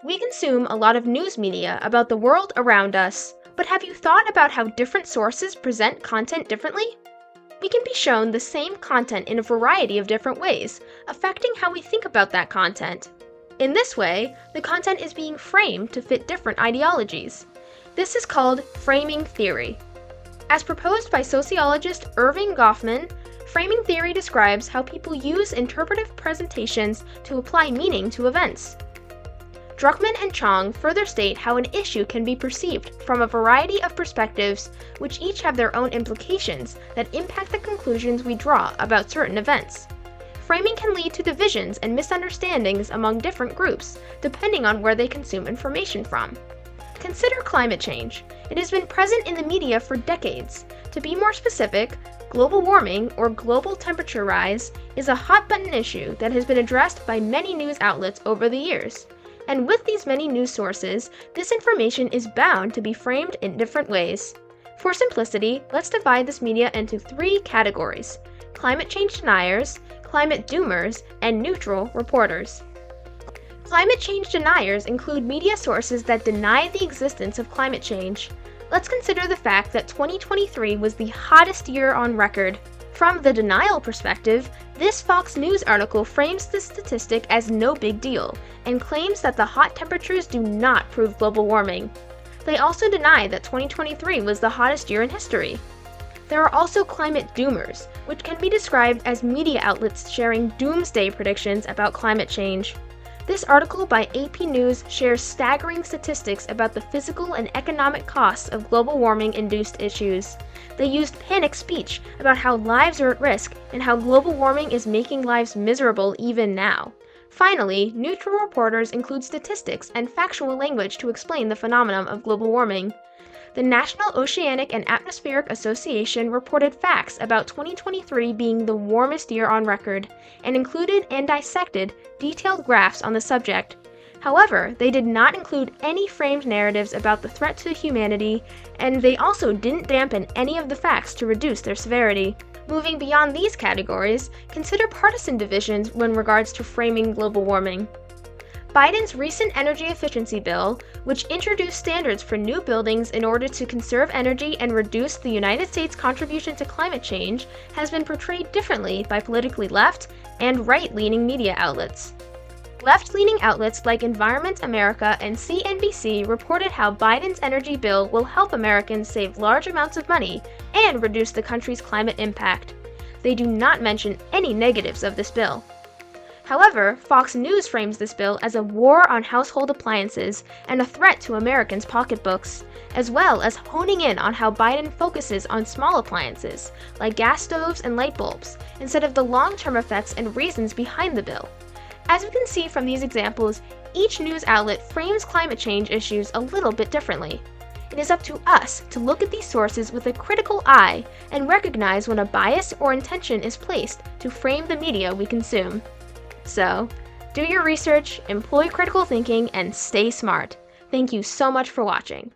We consume a lot of news media about the world around us, but have you thought about how different sources present content differently? We can be shown the same content in a variety of different ways, affecting how we think about that content. In this way, the content is being framed to fit different ideologies. This is called framing theory. As proposed by sociologist Erving Goffman, framing theory describes how people use interpretive presentations to apply meaning to events. Druckmann and Chong further state how an issue can be perceived from a variety of perspectives, which each have their own implications that impact the conclusions we draw about certain events. Framing can lead to divisions and misunderstandings among different groups, depending on where they consume information from. Consider climate change. It has been present in the media for decades. To be more specific, global warming, or global temperature rise, is a hot-button issue that has been addressed by many news outlets over the years. And with these many news sources, this information is bound to be framed in different ways. For simplicity, let's divide this media into 3 categories: climate change deniers, climate doomers, and neutral reporters. Climate change deniers include media sources that deny the existence of climate change. Let's consider the fact that 2023 was the hottest year on record. From the denial perspective, this Fox News article frames the statistic as no big deal and claims that the hot temperatures do not prove global warming. They also deny that 2023 was the hottest year in history. There are also climate doomers, which can be described as media outlets sharing doomsday predictions about climate change. This article by AP News shares staggering statistics about the physical and economic costs of global warming-induced issues. They used panic speech about how lives are at risk and how global warming is making lives miserable even now. Finally, neutral reporters include statistics and factual language to explain the phenomenon of global warming. The National Oceanic and Atmospheric Association reported facts about 2023 being the warmest year on record, and included and dissected detailed graphs on the subject. However, they did not include any framed narratives about the threat to humanity, and they also didn't dampen any of the facts to reduce their severity. Moving beyond these categories, consider partisan divisions when regards to framing global warming. Biden's recent energy efficiency bill, which introduced standards for new buildings in order to conserve energy and reduce the United States' contribution to climate change, has been portrayed differently by politically left and right-leaning media outlets. Left-leaning outlets like Environment America and CNBC reported how Biden's energy bill will help Americans save large amounts of money and reduce the country's climate impact. They do not mention any negatives of this bill. However, Fox News frames this bill as a war on household appliances and a threat to Americans' pocketbooks, as well as honing in on how Biden focuses on small appliances, like gas stoves and light bulbs, instead of the long-term effects and reasons behind the bill. As we can see from these examples, each news outlet frames climate change issues a little bit differently. It is up to us to look at these sources with a critical eye and recognize when a bias or intention is placed to frame the media we consume. So, do your research, employ critical thinking, and stay smart. Thank you so much for watching.